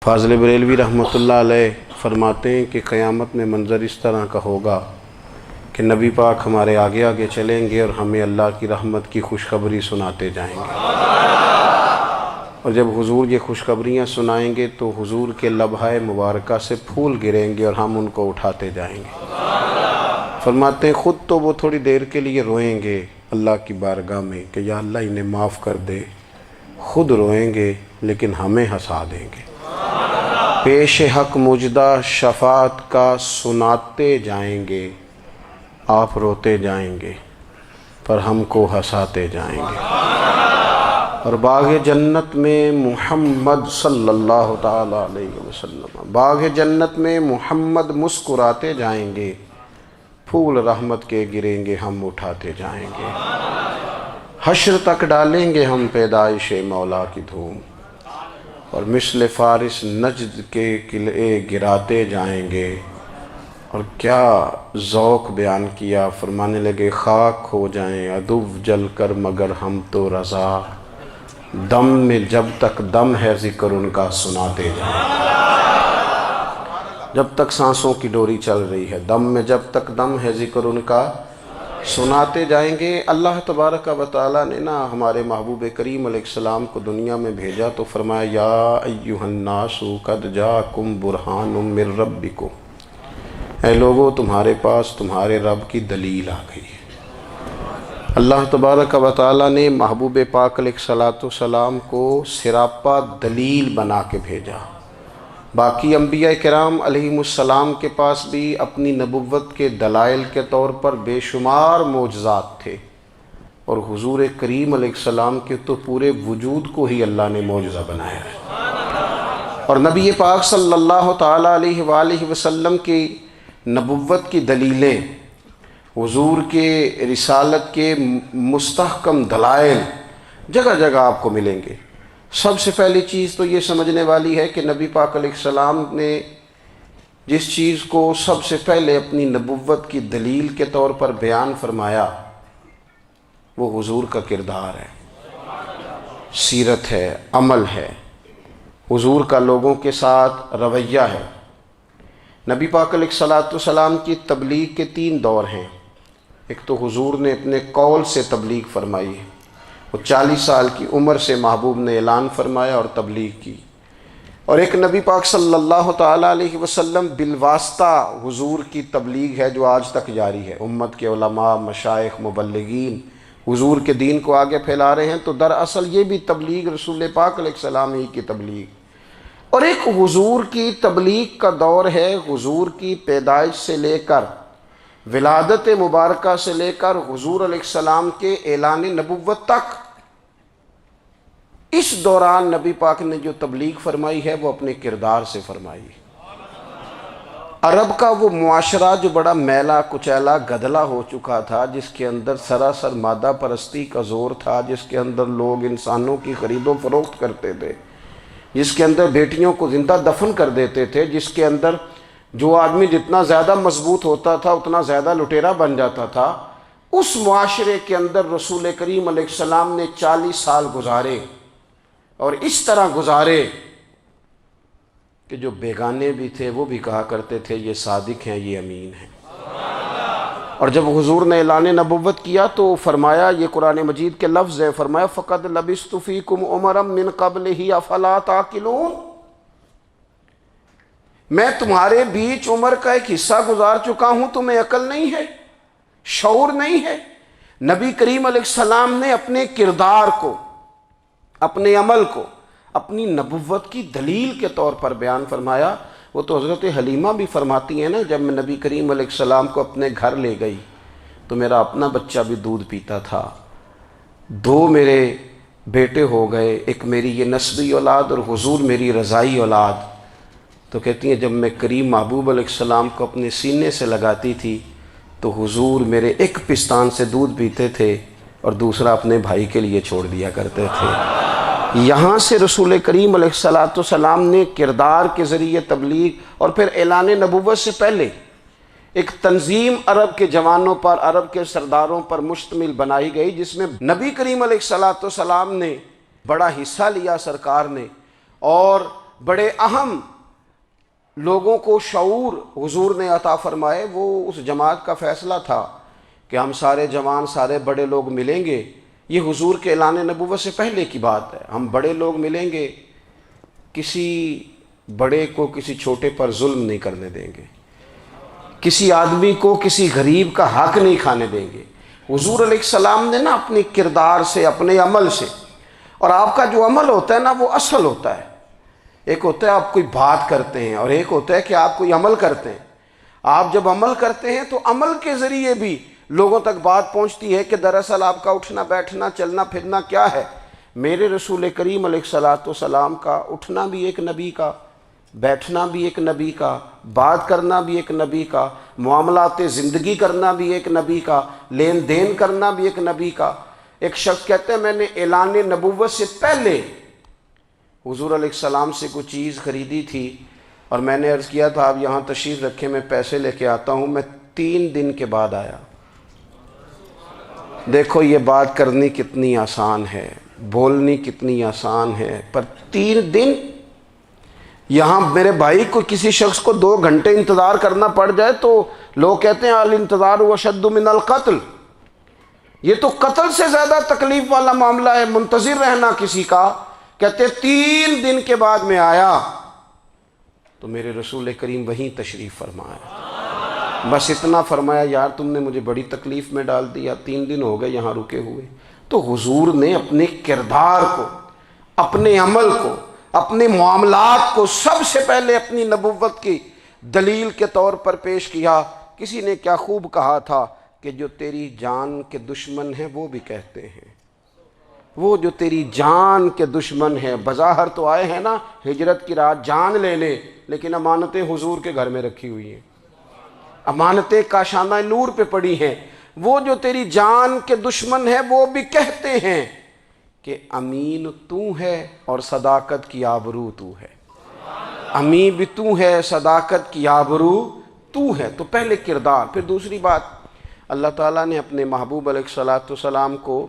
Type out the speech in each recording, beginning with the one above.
فاضل بریلوی رحمۃ اللہ علیہ فرماتے ہیں کہ قیامت میں منظر اس طرح کا ہوگا کہ نبی پاک ہمارے آگے آگے چلیں گے اور ہمیں اللہ کی رحمت کی خوشخبری سناتے جائیں گے، اور جب حضور یہ خوشخبریاں سنائیں گے تو حضور کے لبھائے مبارکہ سے پھول گریں گے اور ہم ان کو اٹھاتے جائیں گے۔ فرماتے ہیں خود تو وہ تھوڑی دیر کے لیے روئیں گے اللہ کی بارگاہ میں کہ یا اللہ انہیں معاف کر دے، خود روئیں گے لیکن ہمیں ہنسا دیں گے۔ پیش حق مجدہ شفاعت کا سناتے جائیں گے، آپ روتے جائیں گے پر ہم کو ہنساتے جائیں گے۔ اور باغ جنت میں محمد صلی اللہ تعالیٰ علیہ وسلم، باغ جنت میں محمد مسکراتے جائیں گے، پھول رحمت کے گریں گے ہم اٹھاتے جائیں گے۔ حشر تک ڈالیں گے ہم پیدائش مولا کی دھوم، اور مثل فارس نجد کے قلعے گراتے جائیں گے۔ اور کیا ذوق بیان کیا، فرمانے لگے خاک ہو جائیں عدو جل کر مگر ہم تو رضا، دم میں جب تک دم ہے ذکر ان کا سناتے جائیں گے۔ جب تک سانسوں کی ڈوری چل رہی ہے، دم میں جب تک دم ہے ذکر ان کا سناتے جائیں گے۔ اللہ تبارک و تعالیٰ نے ہمارے محبوب کریم علیہ السلام کو دنیا میں بھیجا تو فرمایا یا ایھا الناس قد جاءکم برہان من ربکم، اے لوگو تمہارے پاس تمہارے رب کی دلیل آ گئی ہے۔ اللہ تبارک و تعالیٰ نے محبوب پاک علیہ السلام کو سراپا دلیل بنا کے بھیجا۔ باقی انبیاء کرام علیہم السلام کے پاس بھی اپنی نبوت کے دلائل کے طور پر بے شمار معجزات تھے، اور حضور کریم علیہ السلام کے تو پورے وجود کو ہی اللہ نے معجزہ بنایا ہے۔ اور نبی پاک صلی اللہ تعالیٰ علیہ وآلہ وسلم کی نبوت کی دلیلیں، حضور کے رسالت کے مستحکم دلائل جگہ جگہ آپ کو ملیں گے۔ سب سے پہلی چیز تو یہ سمجھنے والی ہے کہ نبی پاک علیہ السلام نے جس چیز کو سب سے پہلے اپنی نبوت کی دلیل کے طور پر بیان فرمایا وہ حضور کا کردار ہے، سیرت ہے، عمل ہے، حضور کا لوگوں کے ساتھ رویہ ہے۔ نبی پاک علیہ السلام کی تبلیغ کے 3 دور ہیں۔ ایک تو حضور نے اپنے قول سے تبلیغ فرمائی، وہ 40 سال کی عمر سے محبوب نے اعلان فرمایا اور تبلیغ کی۔ اور ایک نبی پاک صلی اللہ تعالیٰ علیہ وسلم بالواسطہ حضور کی تبلیغ ہے جو آج تک جاری ہے۔ امت کے علماء، مشائخ، مبلغین حضور کے دین کو آگے پھیلا رہے ہیں، تو دراصل یہ بھی تبلیغ رسول پاک علیہ السلام ہی کی تبلیغ۔ اور ایک حضور کی تبلیغ کا دور ہے، حضور کی پیدائش سے لے کر ولادت مبارکہ سے لے کر حضور علیہ السلام کے اعلان نبوت تک۔ اس دوران نبی پاک نے جو تبلیغ فرمائی ہے وہ اپنے کردار سے فرمائی ہے۔ عرب کا وہ معاشرہ جو بڑا میلا کچیلا گدلا ہو چکا تھا، جس کے اندر سراسر مادہ پرستی کا زور تھا، جس کے اندر لوگ انسانوں کی خرید و فروخت کرتے تھے، جس کے اندر بیٹیوں کو زندہ دفن کر دیتے تھے، جس کے اندر جو آدمی جتنا زیادہ مضبوط ہوتا تھا اتنا زیادہ لٹیرا بن جاتا تھا، اس معاشرے کے اندر رسول کریم علیہ السلام نے 40 سال گزارے، اور اس طرح گزارے کہ جو بیگانے بھی تھے وہ بھی کہا کرتے تھے یہ صادق ہیں، یہ امین ہیں۔ اور جب حضور نے اعلان نبوت کیا تو فرمایا، یہ قرآن مجید کے لفظ ہے، فرمایا فَقَدْ لَبِثْتُ فِيكُمْ عُمَرًا مِّن قَبْلِهِ أَفَلَا تَعْقِلُونَ، میں تمہارے بیچ عمر کا ایک حصہ گزار چکا ہوں، تمہیں عقل نہیں ہے، شعور نہیں ہے۔ نبی کریم علیہ السلام نے اپنے کردار کو، اپنے عمل کو اپنی نبوت کی دلیل کے طور پر بیان فرمایا۔ وہ تو حضرت حلیمہ بھی فرماتی ہیں نا، جب میں نبی کریم علیہ السلام کو اپنے گھر لے گئی تو میرا اپنا بچہ بھی دودھ پیتا تھا، 2 میرے بیٹے ہو گئے، ایک میری یہ نسبی اولاد اور حضور میری رضائی اولاد۔ تو کہتی ہیں جب میں کریم محبوب علیہ السلام کو اپنے سینے سے لگاتی تھی تو حضور میرے ایک پستان سے دودھ پیتے تھے اور دوسرا اپنے بھائی کے لیے چھوڑ دیا کرتے تھے۔ یہاں سے رسول کریم علیہ السلام نے کردار کے ذریعے تبلیغ، اور پھر اعلان نبوت سے پہلے ایک تنظیم عرب کے جوانوں پر، عرب کے سرداروں پر مشتمل بنائی گئی، جس میں نبی کریم علیہ السلام نے بڑا حصہ لیا سرکار نے، اور بڑے اہم لوگوں کو شعور حضور نے عطا فرمائے، وہ اس جماعت کا فیصلہ تھا کہ ہم سارے جوان، سارے بڑے لوگ ملیں گے۔ یہ حضور کے اعلان نبوت سے پہلے کی بات ہے۔ ہم بڑے لوگ ملیں گے، کسی بڑے کو کسی چھوٹے پر ظلم نہیں کرنے دیں گے، کسی آدمی کو کسی غریب کا حق نہیں کھانے دیں گے۔ حضور علیہ السلام نے نا اپنی کردار سے، اپنے عمل سے، اور آپ کا جو عمل ہوتا ہے نا وہ اصل ہوتا ہے۔ ایک ہوتا ہے آپ کوئی بات کرتے ہیں اور ایک ہوتا ہے کہ آپ کوئی عمل کرتے ہیں۔ آپ جب عمل کرتے ہیں تو عمل کے ذریعے بھی لوگوں تک بات پہنچتی ہے کہ دراصل آپ کا اٹھنا بیٹھنا چلنا پھرنا کیا ہے۔ میرے رسول کریم علیہ الصلاۃ والسلام کا اٹھنا بھی ایک نبی کا، بیٹھنا بھی ایک نبی کا، بات کرنا بھی ایک نبی کا، معاملات زندگی کرنا بھی ایک نبی کا، لین دین کرنا بھی ایک نبی کا۔ ایک شخص کہتے ہیں میں نے اعلان نبوت سے پہلے حضور علیہ السلام سے کوئی چیز خریدی تھی اور میں نے عرض کیا تھا آپ یہاں تشریف رکھیں، میں پیسے لے کے آتا ہوں۔ میں 3 دن کے بعد آیا۔ دیکھو یہ بات کرنی کتنی آسان ہے، بولنی کتنی آسان ہے، پر 3 دن یہاں میرے بھائی کو کسی شخص کو 2 گھنٹے انتظار کرنا پڑ جائے تو لوگ کہتے ہیں الانتظار اشد من القتل، یہ تو قتل سے زیادہ تکلیف والا معاملہ ہے منتظر رہنا کسی کا۔ کہتے 3 دن کے بعد میں آیا تو میرے رسول کریم وہیں تشریف فرمایا۔ بس اتنا فرمایا یار تم نے مجھے بڑی تکلیف میں ڈال دیا، 3 دن ہو گئے یہاں رکے ہوئے۔ تو حضور نے اپنے کردار کو، اپنے عمل کو، اپنے معاملات کو سب سے پہلے اپنی نبوت کی دلیل کے طور پر پیش کیا۔ کسی نے کیا خوب کہا تھا کہ جو تیری جان کے دشمن ہیں وہ بھی کہتے ہیں، وہ جو تیری جان کے دشمن ہیں، بظاہر تو آئے ہیں نا ہجرت کی رات جان لے لے، لیکن امانتیں حضور کے گھر میں رکھی ہوئی ہیں، امانتیں کاشانہ نور پہ پڑی ہیں۔ وہ جو تیری جان کے دشمن ہیں وہ بھی کہتے ہیں کہ امین تو ہے اور صداقت کی آبرو تو ہے، امین بھی تو ہے، صداقت کی آبرو تو ہے۔ تو پہلے کردار۔ پھر دوسری بات، اللہ تعالیٰ نے اپنے محبوب علیہ الصلاۃ والسلام کو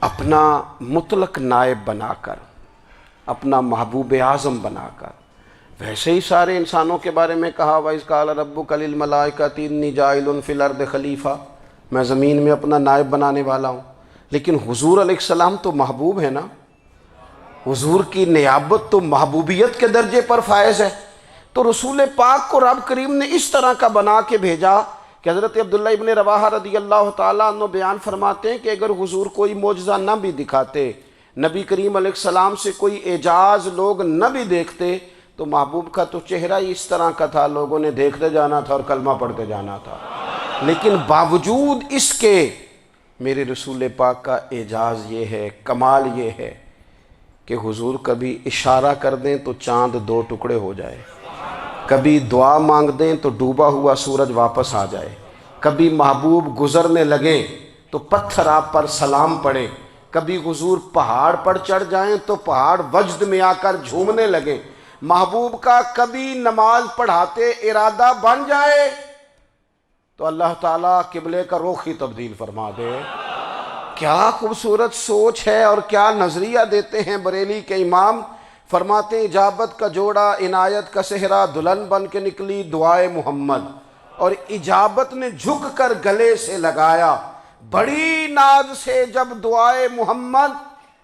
اپنا مطلق نائب بنا کر، اپنا محبوب اعظم بنا کر، ویسے ہی سارے انسانوں کے بارے میں کہا وَإِذْ قَالَ رَبُّكَ لِلْمَلَائِكَةِ إِنِّي جَاعِلٌ فِي الْأَرْضِ خلیفہ، میں زمین میں اپنا نائب بنانے والا ہوں۔ لیکن حضور علیہ السلام تو محبوب ہے نا، حضور کی نیابت تو محبوبیت کے درجے پر فائز ہے۔ تو رسول پاک کو رب کریم نے اس طرح کا بنا کے بھیجا کہ حضرت عبداللہ ابن رواحہ رضی اللہ تعالیٰ عنہ بیان فرماتے ہیں کہ اگر حضور کوئی معجزہ نہ بھی دکھاتے، نبی کریم علیہ السلام سے کوئی اعجاز لوگ نہ بھی دیکھتے، تو محبوب کا تو چہرہ ہی اس طرح کا تھا، لوگوں نے دیکھتے جانا تھا اور کلمہ پڑھتے جانا تھا۔ لیکن باوجود اس کے میرے رسول پاک کا اعجاز یہ ہے، کمال یہ ہے کہ حضور کبھی اشارہ کر دیں تو چاند 2 ٹکڑے ہو جائے، کبھی دعا مانگ دیں تو ڈوبا ہوا سورج واپس آ جائے، کبھی محبوب گزرنے لگیں تو پتھر آپ پر سلام پڑے، کبھی حضور پہاڑ پر چڑھ جائیں تو پہاڑ وجد میں آ کر جھومنے لگیں، محبوب کا کبھی نماز پڑھاتے ارادہ بن جائے تو اللہ تعالیٰ قبلے کا رخ ہی تبدیل فرما دے۔ کیا خوبصورت سوچ ہے اور کیا نظریہ دیتے ہیں بریلی کے امام۔ فرماتے ہیں اجابت کا جوڑا عنایت کا صحرا، دلہن بن کے نکلی دعائے محمد، اور اجابت نے جھک کر گلے سے لگایا بڑی ناز سے جب دعائے محمد۔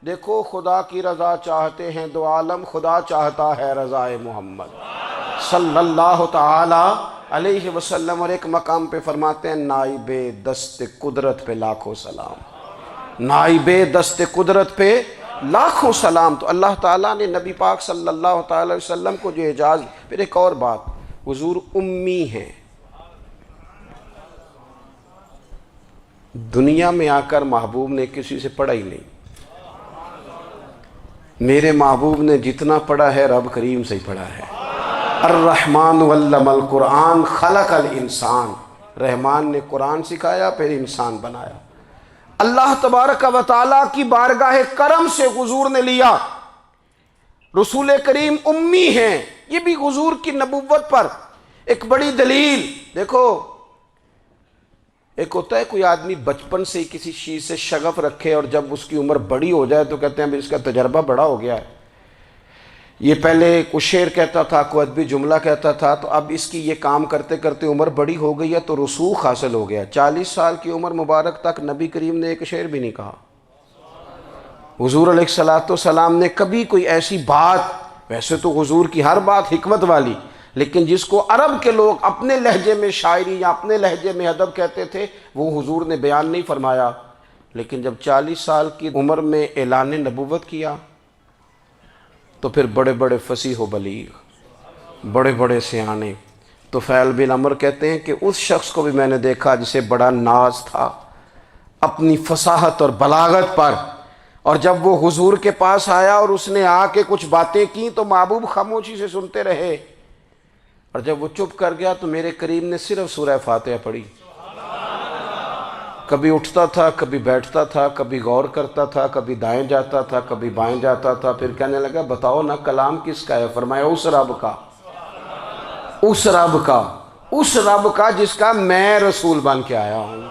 دیکھو خدا کی رضا چاہتے ہیں دو عالم، خدا چاہتا ہے رضائے محمد صلی اللہ تعالی علیہ وسلم۔ اور ایک مقام پہ فرماتے ہیں نائب دست قدرت پہ لاکھوں سلام، نائب دست قدرت پہ لاکھوں سلام۔ تو اللہ تعالیٰ نے نبی پاک صلی اللہ تعالی علیہ وسلم کو جو اعجاز۔ پھر ایک اور بات، حضور امی ہیں، دنیا میں آ کر محبوب نے کسی سے پڑھا ہی نہیں۔ میرے محبوب نے جتنا پڑھا ہے رب کریم سے ہی پڑھا ہے۔ الرحمن علم القرآن خلق الانسان، رحمان نے قرآن سکھایا پھر انسان بنایا۔ اللہ تبارک و تعالیٰ کی بارگاہ کرم سے حضور نے لیا۔ رسول کریم امی ہیں، یہ بھی حضور کی نبوت پر ایک بڑی دلیل۔ دیکھو ایک ہوتا ہے کوئی آدمی بچپن سے کسی چیز سے شغف رکھے اور جب اس کی عمر بڑی ہو جائے تو کہتے ہیں اس کا تجربہ بڑا ہو گیا ہے، یہ پہلے کچھ شعر کہتا تھا، کوئی ادبی جملہ کہتا تھا، تو اب اس کی یہ کام کرتے کرتے عمر بڑی ہو گئی ہے تو رسوخ حاصل ہو گیا۔ 40 سال کی عمر مبارک تک نبی کریم نے ایک شعر بھی نہیں کہا۔ حضور علیہ السلام نے کبھی کوئی ایسی بات، ویسے تو حضور کی ہر بات حکمت والی، لیکن جس کو عرب کے لوگ اپنے لہجے میں شاعری یا اپنے لہجے میں ادب کہتے تھے، وہ حضور نے بیان نہیں فرمایا۔ لیکن جب 40 سال کی عمر میں اعلان نبوت کیا تو پھر بڑے بڑے فصیح و بلیغ، بڑے بڑے سیانے طفیل بن عمر کہتے ہیں کہ اس شخص کو بھی میں نے دیکھا جسے بڑا ناز تھا اپنی فصاحت اور بلاغت پر، اور جب وہ حضور کے پاس آیا اور اس نے آ کے کچھ باتیں کی تو محبوب خاموشی سے سنتے رہے، اور جب وہ چپ کر گیا تو میرے کریم نے صرف سورہ فاتحہ پڑھی۔ کبھی اٹھتا تھا، کبھی بیٹھتا تھا، کبھی غور کرتا تھا، کبھی دائیں جاتا تھا، کبھی بائیں جاتا تھا، پھر کہنے لگا بتاؤ نا کلام کس کا ہے؟ فرمایا اس رب کا، اس رب کا، اس رب کا جس کا میں رسول بن کے آیا ہوں۔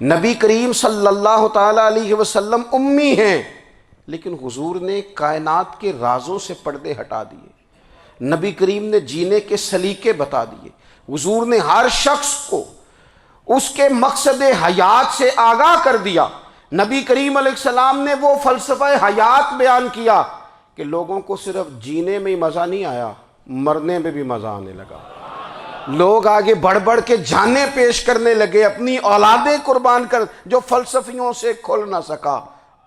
نبی کریم صلی اللہ تعالیٰ علیہ وسلم امی ہیں، لیکن حضور نے کائنات کے رازوں سے پردے ہٹا دیے، نبی کریم نے جینے کے سلیقے بتا دیے، حضور نے ہر شخص کو اس کے مقصد حیات سے آگاہ کر دیا۔ نبی کریم علیہ السلام نے وہ فلسفہ حیات بیان کیا کہ لوگوں کو صرف جینے میں ہی مزہ نہیں آیا، مرنے میں بھی مزہ آنے لگا۔ لوگ آگے بڑھ بڑھ کے جانیں پیش کرنے لگے، اپنی اولادیں قربان کر، جو فلسفیوں سے کھل نہ سکا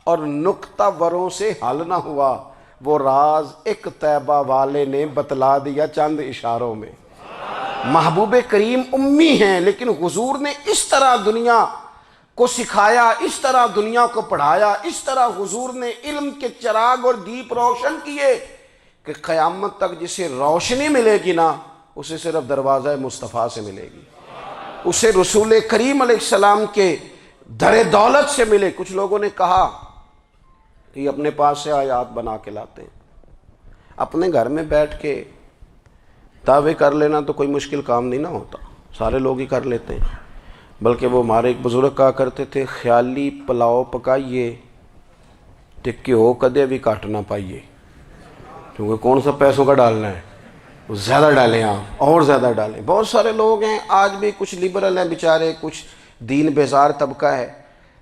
اور نکتہ وروں سے حل نہ ہوا، وہ راز ایک طیبہ والے نے بتلا دیا چند اشاروں میں۔ محبوب کریم امی ہیں، لیکن حضور نے اس طرح دنیا کو سکھایا، اس طرح دنیا کو پڑھایا، اس طرح حضور نے علم کے چراغ اور دیپ روشن کیے کہ قیامت تک جسے روشنی ملے گی نا، اسے صرف دروازہ مصطفیٰ سے ملے گی، اسے رسول کریم علیہ السلام کے در دولت سے ملے۔ کچھ لوگوں نے کہا کہ یہ اپنے پاس سے آیات بنا کے لاتے ہیں، اپنے گھر میں بیٹھ کے دعوے کر لینا تو کوئی مشکل کام نہیں نہ ہوتا، سارے لوگ ہی کر لیتے ہیں۔ بلکہ وہ ہمارے ایک بزرگ کہا کرتے تھے، خیالی پلاؤ پکائیے ٹکی ہو کدے بھی کاٹ نہ پائیے، کیونکہ کون سا پیسوں کا ڈالنا ہے، زیادہ ڈالیں آپ اور زیادہ ڈالیں۔ بہت سارے لوگ ہیں آج بھی، کچھ لبرل ہیں بیچارے، کچھ دین بیزار طبقہ ہے،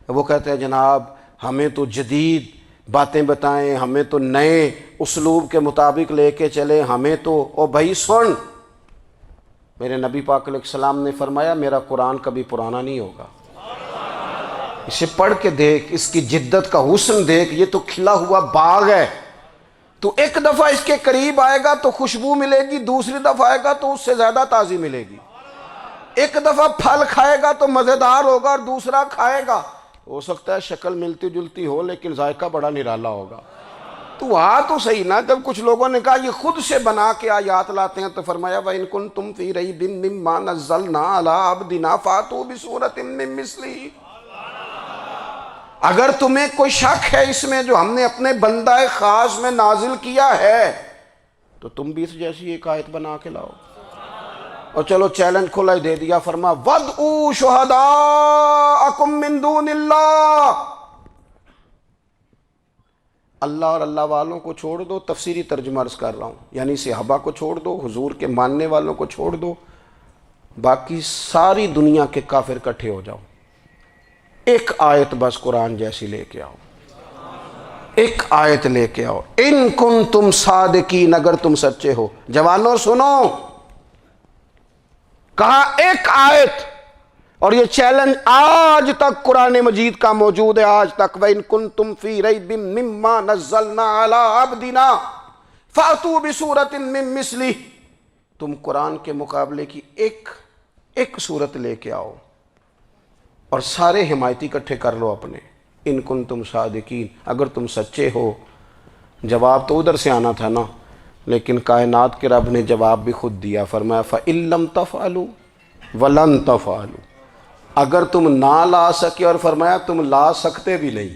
وہ کہتے ہیں جناب ہمیں تو جدید باتیں بتائیں، ہمیں تو نئے اسلوب کے مطابق لے کے چلیں، ہمیں تو او بھائی سن، میرے نبی پاک علیہ السلام نے فرمایا میرا قرآن کبھی پرانا نہیں ہوگا، اسے پڑھ کے دیکھ، اس کی جدت کا حسن دیکھ، یہ تو کھلا ہوا باغ ہے، تو ایک دفعہ اس کے قریب آئے گا تو خوشبو ملے گی، دوسری دفعہ آئے گا تو اس سے زیادہ تازی ملے گی، ایک دفعہ پھل کھائے گا تو مزیدار ہوگا اور دوسرا کھائے گا ہو سکتا ہے شکل ملتی جلتی ہو لیکن ذائقہ بڑا نرالا ہوگا۔ تو تو صحیح نا، جب کچھ لوگوں نے کہا یہ خود سے بنا کے آیات لاتے ہیں تو فرمایا وَإِن كُنتُمْ فِي رَيْبٍ مِّمَّا نَزَّلْنَا عَلَىٰ عَبْدِنَا فَأْتُوا بِسُورَةٍ مِّن مِّثْلِهِ، اگر تمہیں کوئی شک ہے اس میں جو ہم نے اپنے بندہ خاص میں نازل کیا ہے تو تم بھی اس جیسی ایک آیت بنا کے لاؤ۔ اور چلو چیلنج کھلا ہی دے دیا، فرما وَادْعُوا شُهَدَاءَكُم مِّن دُونِ اللَّهِ، اللہ اور اللہ والوں کو چھوڑ دو، تفسیری ترجمہ عرض کر رہا ہوں، یعنی صحابہ کو چھوڑ دو، حضور کے ماننے والوں کو چھوڑ دو، باقی ساری دنیا کے کافر اکٹھے ہو جاؤ، ایک آیت بس قرآن جیسی لے کے آؤ، ایک آیت لے کے آؤ، ان کنتم صادقین، اگر تم سچے ہو۔ جوانوں سنو، کہا ایک آیت، اور یہ چیلنج آج تک قرآن مجید کا موجود ہے، آج تک وَإِن كُنتُمْ فِي رَيْبٍ مِّمَّا نَزَّلْنَا عَلَىٰ عَبْدِنَا فَأْتُوا بِسُورَةٍ مِّن مِّثْلِهِ، تم قرآن کے مقابلے کی ایک صورت لے کے آؤ اور سارے حمایتی اکٹھے کر لو اپنے، ان کنتم صادقین، اگر تم سچے ہو۔ جواب تو ادھر سے آنا تھا نا، لیکن کائنات کے رب نے جواب بھی خود دیا، فرمایا فَإِن لَّمْ تَفْعَلُوا وَلَن تَفْعَلُوا، اگر تم نہ لا سکے، اور فرمایا تم لا سکتے بھی نہیں،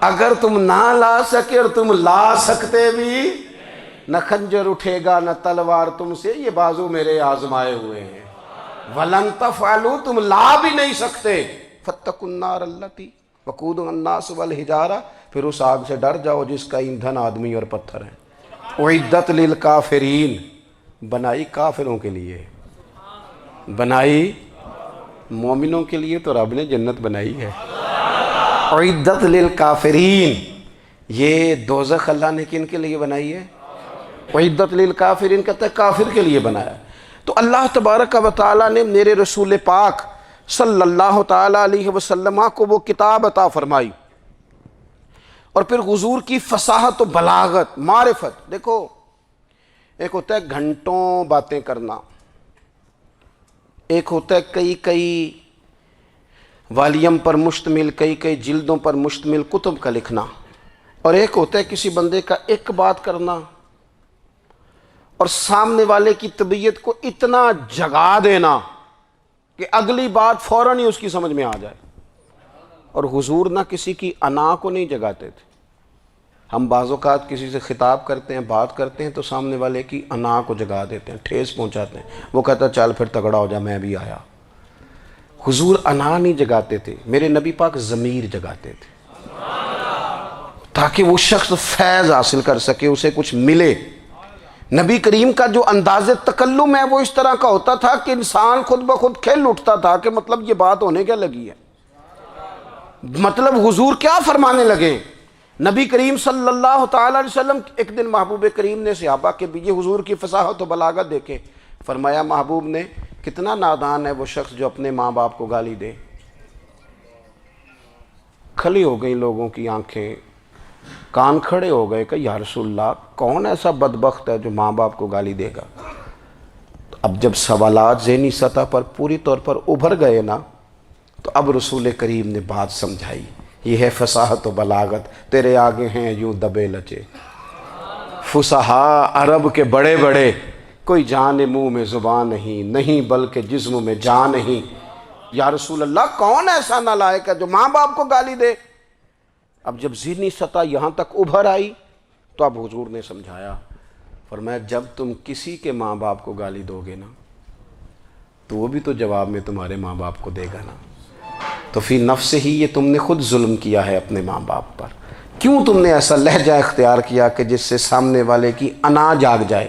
اگر تم نہ لا سکے اور تم لا سکتے بھی، نہ خنجر اٹھے گا نہ تلوار تم سے، یہ بازو میرے آزمائے ہوئے ہیں، وَلَن تَفْعَلُوا، تم لا بھی نہیں سکتے، فَاتَّقُوا النَّارَ الَّتِي وَقُودُهَا النَّاسُ وَالْحِجَارَةُ، پھر اس آگ سے ڈر جاؤ جس کا ایندھن آدمی اور پتھر ہے۔ اعدت للکافرین، بنائی کافروں کے لیے، بنائی مومنوں کے لیے تو رب نے جنت بنائی ہے۔ اعدت للکافرین، یہ دوزخ اللہ نے کن کے لیے بنائی ہے؟ اعدت للکافرین کہتا ہے کافر کے لیے بنایا۔ تو اللہ تبارک و تعالیٰ نے میرے رسول پاک صلی اللہ تعالیٰ علیہ وسلم کو وہ کتاب عطا فرمائی، اور پھر حضور کی فصاحت و بلاغت، معرفت۔ دیکھو ایک ہوتا ہے گھنٹوں باتیں کرنا، ایک ہوتا ہے کئی والیم پر مشتمل، کئی جلدوں پر مشتمل کتب کا لکھنا، اور ایک ہوتا ہے کسی بندے کا ایک بات کرنا اور سامنے والے کی طبیعت کو اتنا جگا دینا کہ اگلی بات فوراً ہی اس کی سمجھ میں آ جائے۔ اور حضور نہ کسی کی انا کو نہیں جگاتے تھے۔ ہم بعض اوقات کسی سے خطاب کرتے ہیں، بات کرتے ہیں تو سامنے والے کی انا کو جگا دیتے ہیں، ٹھیس پہنچاتے ہیں، وہ کہتا ہے چل پھر تگڑا ہو جا میں بھی آیا۔ حضور انا نہیں جگاتے تھے، میرے نبی پاک ضمیر جگاتے تھے تاکہ وہ شخص فیض حاصل کر سکے، اسے کچھ ملے۔ نبی کریم کا جو انداز تکلم ہے وہ اس طرح کا ہوتا تھا کہ انسان خود بخود کھل اٹھتا تھا کہ مطلب یہ بات ہونے کیا لگی ہے، مطلب حضور کیا فرمانے لگے۔ نبی کریم صلی اللہ تعالیٰ علیہ وسلم، ایک دن محبوب کریم نے صحابہ کے بھی یہ حضور کی فصاحت و بلاغت دیکھے، فرمایا محبوب نے کتنا نادان ہے وہ شخص جو اپنے ماں باپ کو گالی دے۔ کھلی ہو گئی لوگوں کی آنکھیں، کان کھڑے ہو گئے کہ یا رسول اللہ کون ایسا بدبخت ہے جو ماں باپ کو گالی دے گا۔ اب جب سوالات ذہنی سطح پر پوری طور پر ابھر گئے نا، تو اب رسول کریم نے بات سمجھائی۔ یہ ہے فصاحت و بلاغت، تیرے آگے ہیں یوں دبے لچے فصحاء عرب کے بڑے بڑے، کوئی جان منہ میں زبان نہیں بلکہ جسم میں جان نہیں۔ یا رسول اللہ کون ایسا نالائق ہے جو ماں باپ کو گالی دے؟ اب جب ذہنی سطح یہاں تک ابھر آئی تو اب حضور نے سمجھایا، فرمایا جب تم کسی کے ماں باپ کو گالی دو گے نا تو وہ بھی تو جواب میں تمہارے ماں باپ کو دے گا نا، تو فی نفس ہی یہ تم نے خود ظلم کیا ہے اپنے ماں باپ پر۔ کیوں تم نے ایسا لہجہ اختیار کیا کہ جس سے سامنے والے کی انا جاگ جائے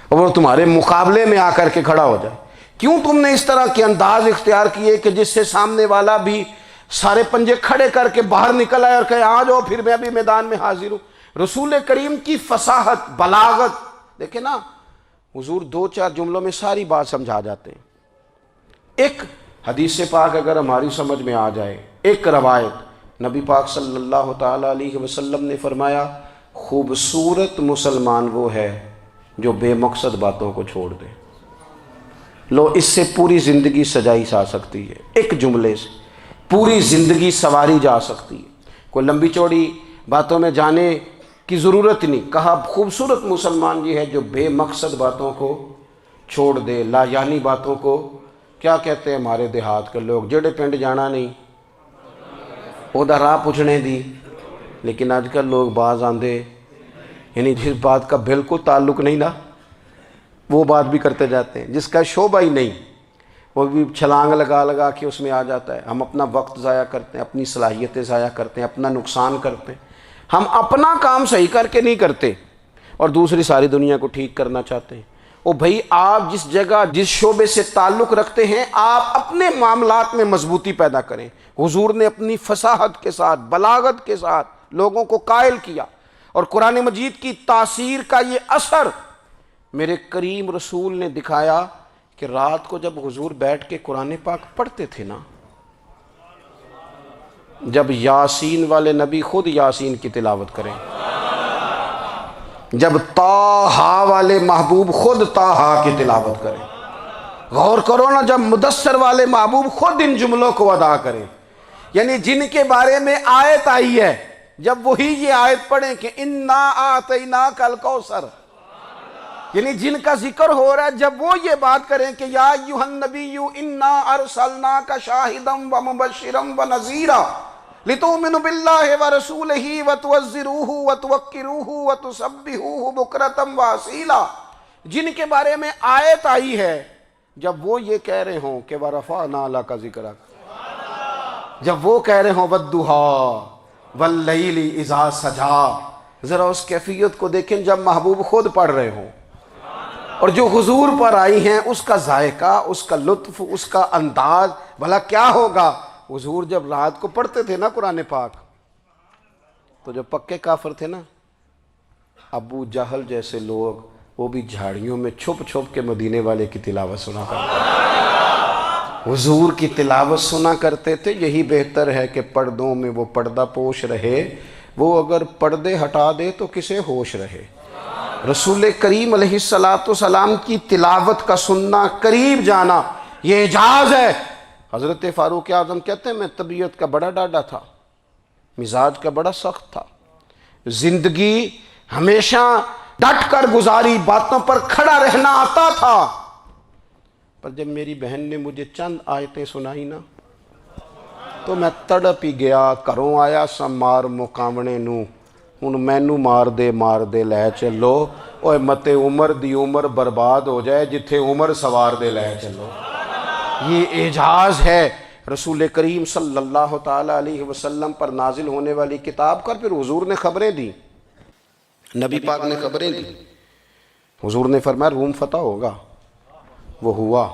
اور وہ تمہارے مقابلے میں آ کر کے کھڑا ہو جائے؟ کیوں تم نے اس طرح کے انداز اختیار کیے کہ جس سے سامنے والا بھی سارے پنجے کھڑے کر کے باہر نکل آئے اور کہے آ جاؤ پھر میں بھی میدان میں حاضر ہوں؟ رسول کریم کی فصاحت، بلاغت دیکھیں نا، حضور 2-4 جملوں میں ساری بات سمجھا جاتے ہیں۔ ایک حدیث پاک اگر ہماری سمجھ میں آ جائے، ایک روایت نبی پاک صلی اللہ تعالیٰ علیہ وسلم نے فرمایا خوبصورت مسلمان وہ ہے جو بے مقصد باتوں کو چھوڑ دے۔ لو اس سے پوری زندگی سجائی جا سکتی ہے، ایک جملے سے پوری زندگی سواری جا سکتی ہے، کوئی لمبی چوڑی باتوں میں جانے کی ضرورت نہیں۔ کہا خوبصورت مسلمان یہ ہے جو بے مقصد باتوں کو چھوڑ دے، لا یعنی باتوں کو، کیا کہتے ہیں ہمارے دیہات کے لوگ، جڑے پنڈ جانا نہیں ادھر راہ پوچھنے دی۔ لیکن آج کل لوگ باز آندے، یعنی جس بات کا بالکل تعلق نہیں نا وہ بات بھی کرتے جاتے ہیں، جس کا شعبہ ہی نہیں وہ بھی چھلانگ لگا کے اس میں آ جاتا ہے۔ ہم اپنا وقت ضائع کرتے ہیں، اپنی صلاحیتیں ضائع کرتے ہیں، اپنا نقصان کرتے ہیں۔ ہم اپنا کام صحیح کر کے نہیں کرتے اور دوسری ساری دنیا کو ٹھیک کرنا چاہتے ہیں۔ او بھائی آپ جس جگہ جس شعبے سے تعلق رکھتے ہیں آپ اپنے معاملات میں مضبوطی پیدا کریں۔ حضور نے اپنی فصاحت کے ساتھ، بلاغت کے ساتھ لوگوں کو قائل کیا، اور قرآن مجید کی تاثیر کا یہ اثر میرے کریم رسول نے دکھایا کہ رات کو جب حضور بیٹھ کے قرآن پاک پڑھتے تھے نا، جب یاسین والے نبی خود یاسین کی تلاوت کریں، جب طٰہٰ والے محبوب خود طٰہٰ کی تلاوت کریں، غور کرو نا جب مدثر والے محبوب خود ان جملوں کو ادا کریں، یعنی جن کے بارے میں آیت آئی ہے جب وہی یہ آیت پڑھیں کہ اِنَّا أَعْطَيْنَاكَ الْكَوْثَرَ، یعنی جن کا ذکر ہو رہا ہے جب وہ یہ بات کریں کہ یا ایھا النبی انا ارسلناک شاہدا ومبشرا ونذیرا لتؤمنوا باللہ ورسولہ وتعزروہ وتوقروہ وتسبحوہ بکرۃ واصیلا، جن کے بارے میں آیت آئی ہے جب وہ یہ کہہ رہے ہوں کہ ورفعنا لک ذکرک، جب وہ کہہ رہے ہوں والضحیٰ واللیل اذا سجا، ذرا اس کیفیت کو دیکھیں جب محبوب خود پڑھ رہے ہوں، اور جو حضور پر آئی ہیں اس کا ذائقہ، اس کا لطف، اس کا انداز بھلا کیا ہوگا۔ حضور جب رات کو پڑھتے تھے نا قرآن پاک، تو جو پکے کافر تھے نا، ابو جہل جیسے لوگ، وہ بھی جھاڑیوں میں چھپ چھپ کے مدینے والے کی تلاوت سنا کرتے تھے، حضور کی تلاوت سنا کرتے تھے۔ یہی بہتر ہے کہ پردوں میں وہ پردہ پوش رہے، وہ اگر پردے ہٹا دے تو کسے ہوش رہے۔ رسول کریم علیہ السلام کی تلاوت کا سننا، قریب جانا، یہ اعجاز ہے۔ حضرت فاروق اعظم کہتے ہیں میں طبیعت کا بڑا ڈاڈا تھا، مزاج کا بڑا سخت تھا، زندگی ہمیشہ ڈٹ کر گزاری، باتوں پر کھڑا رہنا آتا تھا، پر جب میری بہن نے مجھے چند آیتیں سنائی نا تو میں تڑپ ہی گیا۔ کروں آیا سا مار مقامنے نو، ہن مینو مار دے لے چلو، اوے متے عمر دی عمر برباد ہو جائے، جتھے عمر سوار دے لے چلو۔ یہ اعجاز ہے رسول کریم صلی اللہ تعالیٰ علیہ وسلم پر نازل ہونے والی کتاب کا۔ پھر حضور نے خبریں دی، نبی پاک نے خبریں دی۔ حضور نے فرمایا روم فتح ہوگا، وہ ہوا۔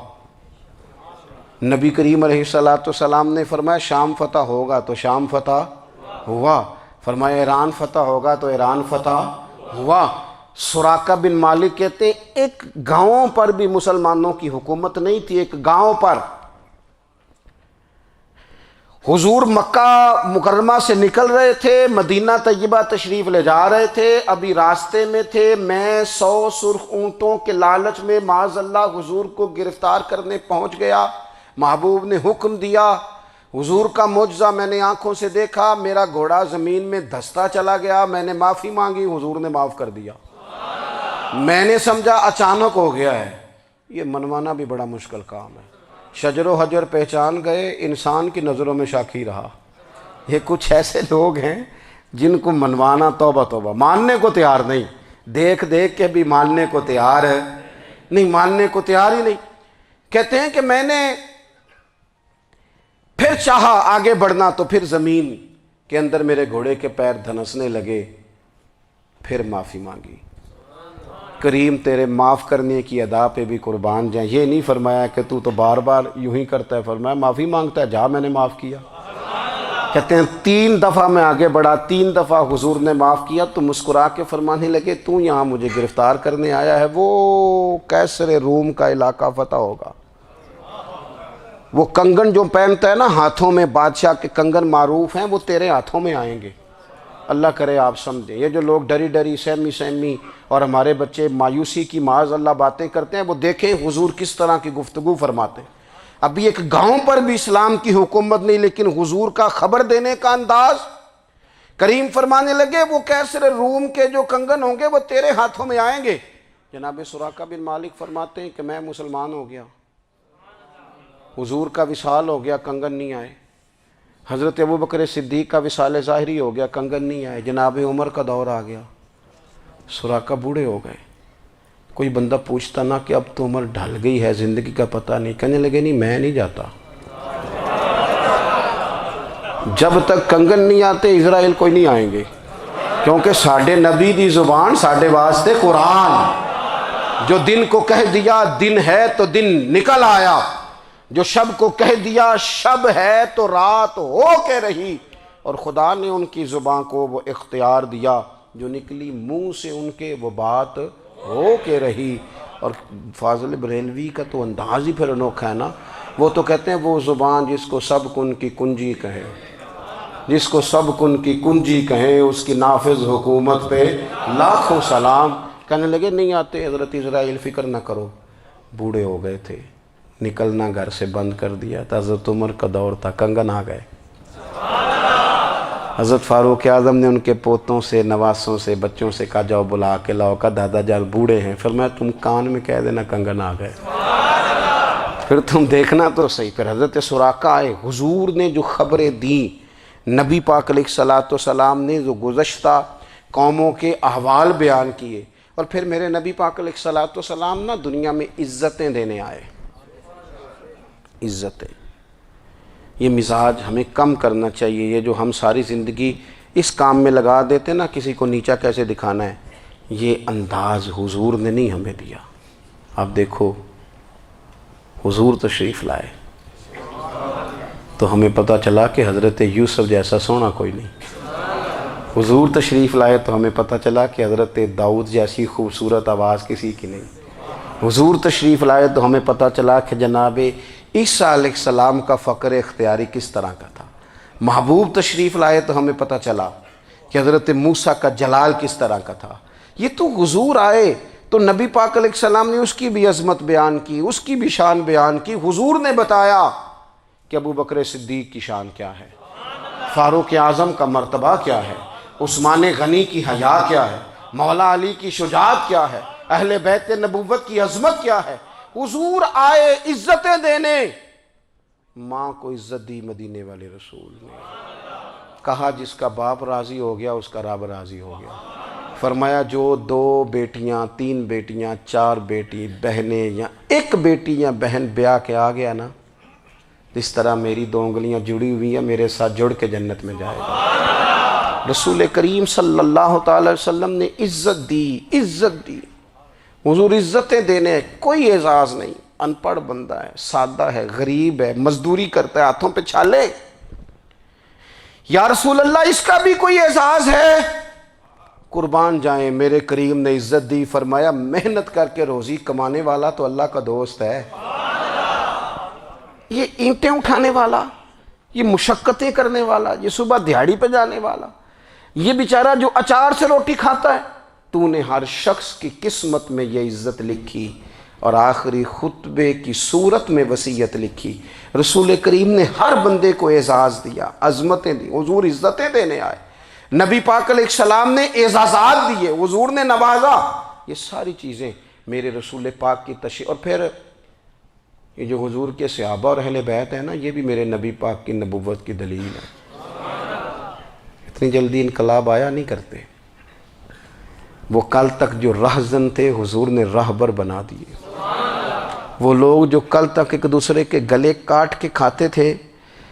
نبی کریم علیہ السلام نے فرمایا شام فتح ہوگا، تو شام فتح ہوا۔ فرمایا ایران فتح ہوگا، تو ایران فتح ہوا۔ سراقہ بن مالک کہتے ہیں ایک گاؤں پر بھی مسلمانوں کی حکومت نہیں تھی، ایک گاؤں پر۔ حضور مکہ مکرمہ سے نکل رہے تھے، مدینہ طیبہ تشریف لے جا رہے تھے، ابھی راستے میں تھے، میں 100 سرخ اونٹوں کے لالچ میں معاذ اللہ حضور کو گرفتار کرنے پہنچ گیا۔ محبوب نے حکم دیا، حضور کا معجزہ میں نے آنکھوں سے دیکھا، میرا گھوڑا زمین میں دھستا چلا گیا، میں نے معافی مانگی، حضور نے معاف کر دیا۔ میں نے سمجھا اچانک ہو گیا ہے۔ یہ منوانا بھی بڑا مشکل کام ہے۔ شجر و حجر پہچان گئے، انسان کی نظروں میں شاکی رہا۔ یہ کچھ ایسے لوگ ہیں جن کو منوانا توبہ توبہ، ماننے کو تیار نہیں، دیکھ دیکھ کے بھی ماننے کو تیار ہے نہیں، ماننے کو تیار ہی نہیں۔ کہتے ہیں کہ میں نے پھر چاہا آگے بڑھنا، تو پھر زمین کے اندر میرے گھوڑے کے پیر دھنسنے لگے، پھر معافی مانگی۔ کریم تیرے معاف کرنے کی ادا پہ بھی قربان جائیں۔ یہ نہیں فرمایا کہ تو بار بار یوں ہی کرتا ہے، فرمایا معافی مانگتا ہے، جا میں نے معاف کیا۔ کہتے ہیں 3 دفعہ میں آگے بڑھا، 3 دفعہ حضور نے معاف کیا، تو مسکرا کے فرمانے لگے تو یہاں مجھے گرفتار کرنے آیا ہے، وہ کیسر روم کا علاقہ فتح ہوگا۔ وہ کنگن جو پہنتا ہے نا ہاتھوں میں، بادشاہ کے کنگن معروف ہیں، وہ تیرے ہاتھوں میں آئیں گے۔ اللہ کرے آپ سمجھیں۔ یہ جو لوگ ڈری ڈری سہمی اور ہمارے بچے مایوسی کی معاذ اللہ باتیں کرتے ہیں، وہ دیکھیں حضور کس طرح کی گفتگو فرماتے ہیں۔ ابھی ایک گاؤں پر بھی اسلام کی حکومت نہیں، لیکن حضور کا خبر دینے کا انداز۔ کریم فرمانے لگے وہ کیسر روم کے جو کنگن ہوں گے وہ تیرے ہاتھوں میں آئیں گے۔ جناب سراقہ بن مالک فرماتے ہیں کہ میں مسلمان ہو گیا، حضور کا وصال ہو گیا، کنگن نہیں آئے۔ حضرت ابوبکر صدیق کا وصال ظاہری ہو گیا، کنگن نہیں آئے۔ جناب عمر کا دور آ گیا، سراقہ بوڑھے ہو گئے۔ کوئی بندہ پوچھتا نا کہ اب تو عمر ڈھل گئی ہے، زندگی کا پتہ نہیں، کہنے لگے نہیں میں نہیں جاتا، جب تک کنگن نہیں آتے اسرائیل کوئی نہیں آئیں گے، کیونکہ ساڈے نبی دی زبان ساڈے واسطے قرآن۔ جو دن کو کہہ دیا دن ہے تو دن نکل آیا، جو شب کو کہہ دیا شب ہے تو رات ہو کے رہی، اور خدا نے ان کی زبان کو وہ اختیار دیا، جو نکلی منہ سے ان کے وہ بات ہو کے رہی۔ اور فاضل بریلوی کا تو انداز ہی پھر انوکھا ہے نا، وہ تو کہتے ہیں وہ زبان جس کو سب کن کی کنجی کہے، جس کو سب کن کی کنجی کہیں، اس کی نافذ حکومت پہ لاکھوں سلام۔ کہنے لگے نہیں آتے حضرت اسرائیل، فکر نہ کرو، بوڑھے ہو گئے تھے، نکلنا گھر سے بند کر دیا تھا، حضرت عمر کا دور تھا، کنگن آ گئے۔ حضرت فاروق اعظم نے ان کے پوتوں سے، نواسوں سے، بچوں سے کہا جاؤ بلا کے لاؤ، کہا دادا جان بوڑھے ہیں، فرمایا تم کان میں کہہ دینا کنگن آ گئے، پھر تم دیکھنا تو صحیح۔ پھر حضرت سراقہ آئے، حضور نے جو خبریں دیں، نبی پاک علیہ السلام نے جو گزشتہ قوموں کے احوال بیان کیے، اور پھر میرے نبی پاک علیہ السلام نا دنیا میں عزتیں دینے آئے، عزتیں۔ یہ مزاج ہمیں کم کرنا چاہیے، یہ جو ہم ساری زندگی اس کام میں لگا دیتے نا کسی کو نیچا کیسے دکھانا ہے، یہ انداز حضور نے نہیں ہمیں دیا۔ اب دیکھو حضور تشریف لائے تو ہمیں پتہ چلا کہ حضرت یوسف جیسا سونا کوئی نہیں، حضور تشریف لائے تو ہمیں پتہ چلا کہ حضرت داؤد جیسی خوبصورت آواز کسی کی نہیں، حضور تشریف لائے تو ہمیں پتہ چلا کہ جناب عیسیٰ علیہ السلام کا فقر اختیاری کس طرح کا تھا، محبوب تشریف لائے تو ہمیں پتہ چلا کہ حضرت موسیٰ کا جلال کس طرح کا تھا۔ یہ تو حضور آئے تو نبی پاک علیہ السلام نے اس کی بھی عظمت بیان کی، اس کی بھی شان بیان کی، حضور نے بتایا کہ ابو بکر صدیق کی شان کیا ہے، فاروق اعظم کا مرتبہ کیا ہے، عثمان غنی کی حیا کیا ہے، مولا علی کی شجاعت کیا ہے، اہل بیت نبوت کی عظمت کیا ہے۔ حضور آئے عزتیں دینے، ماں کو عزت دی مدینے والے رسول نے، کہا جس کا باپ راضی ہو گیا اس کا رب راضی ہو گیا۔ فرمایا جو 2 بیٹیاں 3 بیٹیاں 4 بیٹی بہنیں یا 1 بیٹی یا بہن بیاہ کے آ گیا نا، اس طرح میری 2 انگلیاں جڑی ہوئی ہیں، میرے ساتھ جڑ کے جنت میں جائے گا۔ رسول کریم صلی اللہ تعالی وسلم نے عزت دی۔ حضور عزتیں دینے، کوئی اعزاز نہیں، ان پڑھ بندہ ہے، سادہ ہے، غریب ہے، مزدوری کرتا ہے، ہاتھوں پہ چھالے، یا رسول اللہ اس کا بھی کوئی اعزاز ہے؟ قربان جائیں، میرے کریم نے عزت دی، فرمایا محنت کر کے روزی کمانے والا تو اللہ کا دوست ہے، یہ اینٹیں اٹھانے والا، یہ مشقتیں کرنے والا، یہ صبح دیہڑی پہ جانے والا، یہ بیچارہ جو اچار سے روٹی کھاتا ہے، تو نے ہر شخص کی قسمت میں یہ عزت لکھی اور آخری خطبے کی صورت میں وصیت لکھی۔ رسول کریم نے ہر بندے کو اعزاز دیا، عظمتیں دی، حضور عزتیں دینے آئے، نبی پاک علیہ السلام نے اعزازات دیے، حضور نے نوازا، یہ ساری چیزیں میرے رسول پاک کی تشریف۔ اور پھر یہ جو حضور کے صحابہ اور اہل بیت ہیں نا، یہ بھی میرے نبی پاک کی نبوت کی دلیل ہے۔ اتنی جلدی انقلاب آیا نہیں کرتے، وہ کل تک جو رہزن تھے حضور نے راہبر بنا دیے، وہ لوگ جو کل تک ایک دوسرے کے گلے کاٹ کے کھاتے تھے،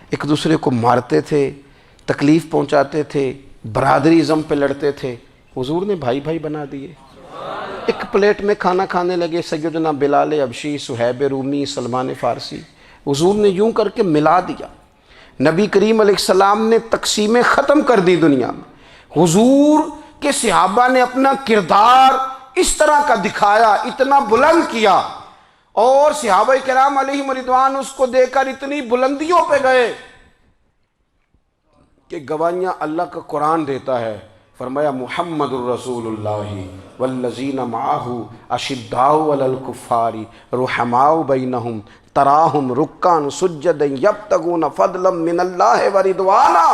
ایک دوسرے کو مارتے تھے، تکلیف پہنچاتے تھے، برادری ازم پہ لڑتے تھے، حضور نے بھائی بھائی بنا دیے۔ ایک پلیٹ میں کھانا کھانے لگے، سیدنا بلال حبشی، صہیب رومی، سلمان فارسی، حضور نے یوں کر کے ملا دیا۔ نبی کریم علیہ السلام نے تقسیمیں ختم کر دی دنیا میں، حضور کے صحابہ نے اپنا کردار اس طرح کا دکھایا، اتنا بلند کیا، اور صحابہ کرام علیہم رضوان اس کو دے کر اتنی بلندیوں پہ گئے کہ گواہیاں اللہ کا قرآن دیتا ہے۔ فرمایا محمد الرسول اللہ والذین معہ اشداء علی الکفار رحماء بینہم تراہم رکعا سجدا یبتغون فضلا من اللہ ورضوانا۔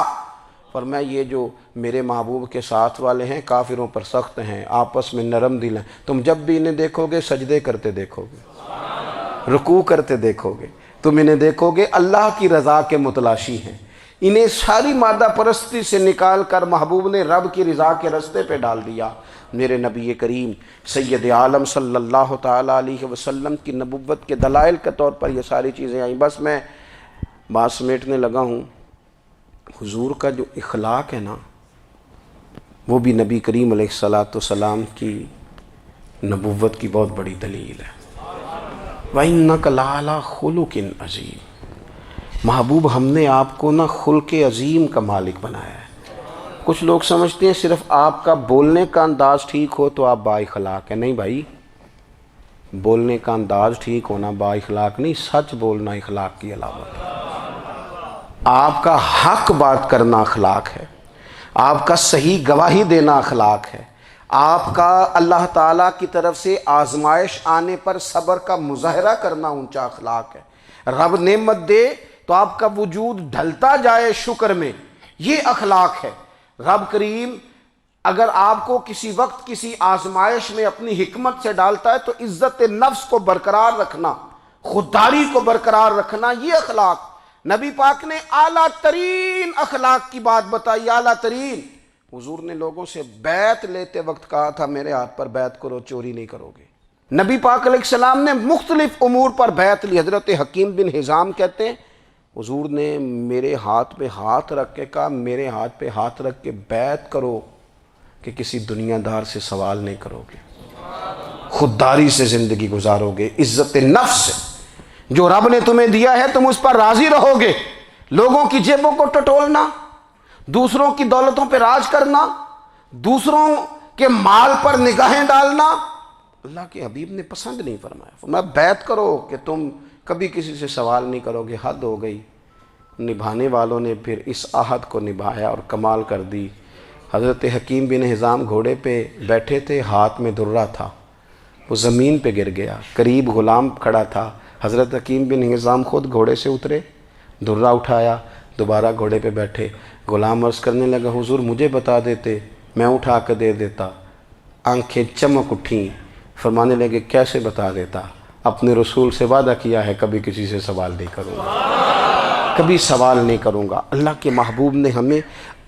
فرمایا یہ جو میرے محبوب کے ساتھ والے ہیں کافروں پر سخت ہیں، آپس میں نرم دل ہیں، تم جب بھی انہیں دیکھو گے سجدے کرتے دیکھو گے، رکوع کرتے دیکھو گے، تم انہیں دیکھو گے اللہ کی رضا کے متلاشی ہیں۔ انہیں ساری مادہ پرستی سے نکال کر محبوب نے رب کی رضا کے رستے پہ ڈال دیا۔ میرے نبی کریم سید عالم صلی اللہ تعالیٰ علیہ وسلم کی نبوت کے دلائل کے طور پر یہ ساری چیزیں آئیں۔ بس میں بات سمیٹنے لگا ہوں۔ حضور کا جو اخلاق ہے نا، وہ بھی نبی کریم علیہ السلام کی نبوت کی بہت بڑی دلیل ہے۔ وَإِنَّكَ لَعَلَىٰ خُلُقٍ عَظِيمٍ۔ محبوب ہم نے آپ کو نا خلق عظیم کا مالک بنایا ہے۔ کچھ لوگ سمجھتے ہیں صرف آپ کا بولنے کا انداز ٹھیک ہو تو آپ با اخلاق ہیں۔ نہیں بھائی، بولنے کا انداز ٹھیک ہونا با اخلاق نہیں، سچ بولنا اخلاق کی علامت ہے۔ آپ کا حق بات کرنا اخلاق ہے، آپ کا صحیح گواہی دینا اخلاق ہے، آپ کا اللہ تعالیٰ کی طرف سے آزمائش آنے پر صبر کا مظاہرہ کرنا اونچا اخلاق ہے۔ رب نعمت دے تو آپ کا وجود ڈھلتا جائے شکر میں، یہ اخلاق ہے۔ رب کریم اگر آپ کو کسی وقت کسی آزمائش میں اپنی حکمت سے ڈالتا ہے تو عزت نفس کو برقرار رکھنا، خودداری کو برقرار رکھنا، یہ اخلاق۔ نبی پاک نے اعلیٰ ترین اخلاق کی بات بتائی، اعلیٰ ترین۔ حضور نے لوگوں سے بیعت لیتے وقت کہا تھا میرے ہاتھ پر بیعت کرو، چوری نہیں کرو گے۔ نبی پاک علیہ السلام نے مختلف امور پر بیعت لی۔ حضرت حکیم بن حزام کہتے ہیں حضور نے میرے ہاتھ پہ ہاتھ رکھ کے کہا میرے ہاتھ پہ ہاتھ رکھ کے بیعت کرو کہ کسی دنیا دار سے سوال نہیں کرو گے، خودداری سے زندگی گزارو گے، عزت نفس سے، جو رب نے تمہیں دیا ہے تم اس پر راضی رہو گے، لوگوں کی جیبوں کو ٹٹولنا، دوسروں کی دولتوں پہ راج کرنا، دوسروں کے مال پر نگاہیں ڈالنا اللہ کے حبیب نے پسند نہیں فرمایا۔ فرمایا بیعت کرو کہ تم کبھی کسی سے سوال نہیں کرو گے۔ حد ہو گئی، نبھانے والوں نے پھر اس عہد کو نبھایا اور کمال کر دی۔ حضرت حکیم بن حزام گھوڑے پہ بیٹھے تھے، ہاتھ میں درہ تھا، وہ زمین پہ گر گیا، قریب غلام کھڑا تھا، حضرت حکیم بن حزام خود گھوڑے سے اترے، درہ اٹھایا، دوبارہ گھوڑے پہ بیٹھے۔ غلام عرض کرنے لگا حضور مجھے بتا دیتے میں اٹھا کے دے دیتا۔ آنکھیں چمک اٹھیں، فرمانے لگے کیسے بتا دیتا، اپنے رسول سے وعدہ کیا ہے کبھی کسی سے سوال نہیں کروں گا، کبھی سوال نہیں کروں گا۔ اللہ کے محبوب نے ہمیں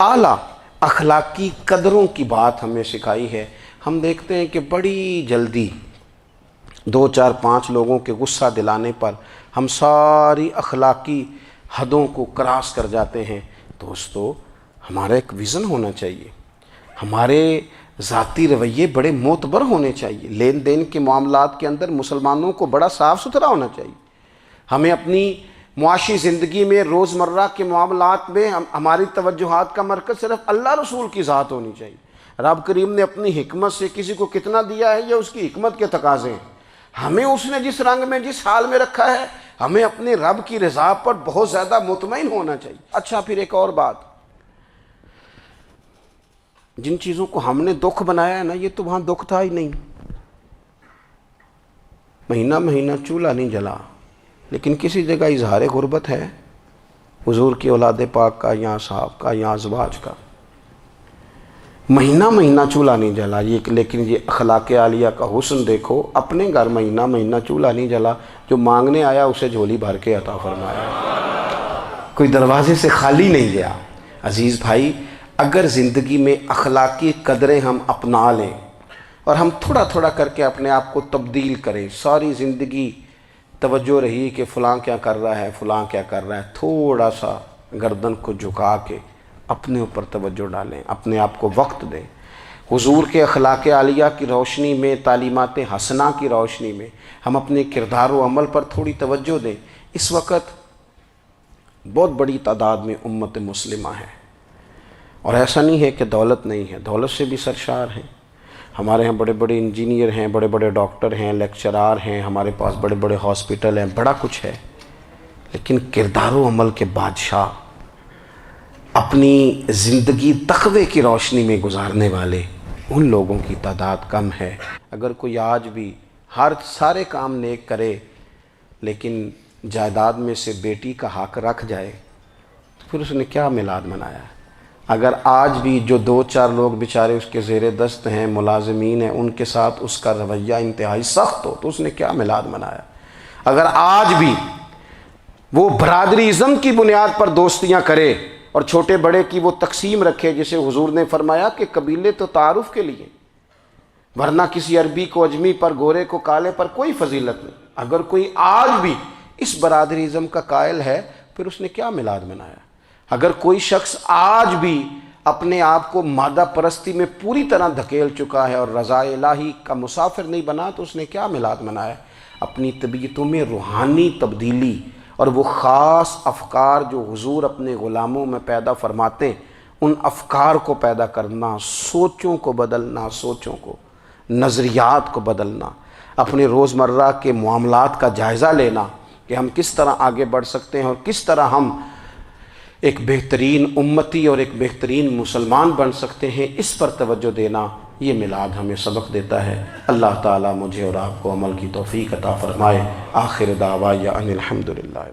اعلیٰ اخلاقی قدروں کی بات ہمیں سکھائی ہے۔ ہم دیکھتے ہیں کہ بڑی جلدی 2 4 5 لوگوں کے غصہ دلانے پر ہم ساری اخلاقی حدوں کو کراس کر جاتے ہیں۔ دوستو ہمارا ایک ویژن ہونا چاہیے، ہمارے ذاتی رویے بڑے معتبر ہونے چاہیے، لین دین کے معاملات کے اندر مسلمانوں کو بڑا صاف ستھرا ہونا چاہیے۔ ہمیں اپنی معاشی زندگی میں روزمرہ کے معاملات میں ہماری توجہات کا مرکز صرف اللہ رسول کی ذات ہونی چاہیے۔ رب کریم نے اپنی حکمت سے کسی کو کتنا دیا ہے یہ اس کی حکمت کے تقاضے ہیں، ہمیں اس نے جس رنگ میں جس حال میں رکھا ہے ہمیں اپنے رب کی رضا پر بہت زیادہ مطمئن ہونا چاہیے۔ اچھا پھر ایک اور بات، جن چیزوں کو ہم نے دکھ بنایا ہے نا یہ تو وہاں دکھ تھا ہی نہیں، مہینہ مہینہ چولہا نہیں جلا، لیکن کسی جگہ اظہار غربت ہے حضور کی اولاد پاک کا یا صحاب کا یا ازواج کا، مہینہ مہینہ چولہا نہیں جلا، لیکن یہ اخلاق عالیہ کا حسن دیکھو، اپنے گھر مہینہ مہینہ چولہا نہیں جلا، جو مانگنے آیا اسے جھولی بھر کے عطا فرمایا، کوئی دروازے سے خالی نہیں گیا۔ عزیز بھائی اگر زندگی میں اخلاقی قدریں ہم اپنا لیں اور ہم تھوڑا تھوڑا کر کے اپنے آپ کو تبدیل کریں، ساری زندگی توجہ رہی کہ فلاں کیا کر رہا ہے فلاں کیا کر رہا ہے، تھوڑا سا گردن کو جھکا کے اپنے اوپر توجہ ڈالیں، اپنے آپ کو وقت دیں، حضور کے اخلاق عالیہ کی روشنی میں، تعلیمات حسنہ کی روشنی میں ہم اپنے کردار و عمل پر تھوڑی توجہ دیں۔ اس وقت بہت بڑی تعداد میں امت مسلمہ ہے، اور ایسا نہیں ہے کہ دولت نہیں ہے، دولت سے بھی سرشار ہیں، ہمارے ہاں بڑے بڑے انجینئر ہیں، بڑے بڑے ڈاکٹر ہیں، لیکچرار ہیں، ہمارے پاس بڑے بڑے ہاسپٹل ہیں، بڑا کچھ ہے، لیکن کردار و عمل کے بادشاہ، اپنی زندگی تقوی کی روشنی میں گزارنے والے ان لوگوں کی تعداد کم ہے۔ اگر کوئی آج بھی سارے کام نیک کرے لیکن جائیداد میں سے بیٹی کا حق رکھ جائے تو پھر اس نے کیا میلاد منایا ہے؟ اگر آج بھی جو 2 4 لوگ بیچارے اس کے زیر دست ہیں، ملازمین ہیں، ان کے ساتھ اس کا رویہ انتہائی سخت ہو تو اس نے کیا میلاد منایا؟ اگر آج بھی وہ برادری ازم کی بنیاد پر دوستیاں کرے اور چھوٹے بڑے کی وہ تقسیم رکھے، جسے حضور نے فرمایا کہ قبیلے تو تعارف کے لیے، ورنہ کسی عربی کو اجمی پر، گورے کو کالے پر کوئی فضیلت نہیں۔ اگر کوئی آج بھی اس برادری ازم کا قائل ہے پھر اس نے کیا میلاد منایا؟ اگر کوئی شخص آج بھی اپنے آپ کو مادہ پرستی میں پوری طرح دھکیل چکا ہے اور رضا الہی کا مسافر نہیں بنا تو اس نے کیا میلاد منایا؟ اپنی طبیعتوں میں روحانی تبدیلی اور وہ خاص افکار جو حضور اپنے غلاموں میں پیدا فرماتے ہیں، ان افکار کو پیدا کرنا، سوچوں کو بدلنا، سوچوں کو، نظریات کو بدلنا، اپنے روزمرہ کے معاملات کا جائزہ لینا کہ ہم کس طرح آگے بڑھ سکتے ہیں اور کس طرح ہم ایک بہترین امتی اور ایک بہترین مسلمان بن سکتے ہیں، اس پر توجہ دینا، یہ میلاد ہمیں سبق دیتا ہے۔ اللہ تعالیٰ مجھے اور آپ کو عمل کی توفیق عطا فرمائے۔ آخر دعوایا ان الحمدللہ۔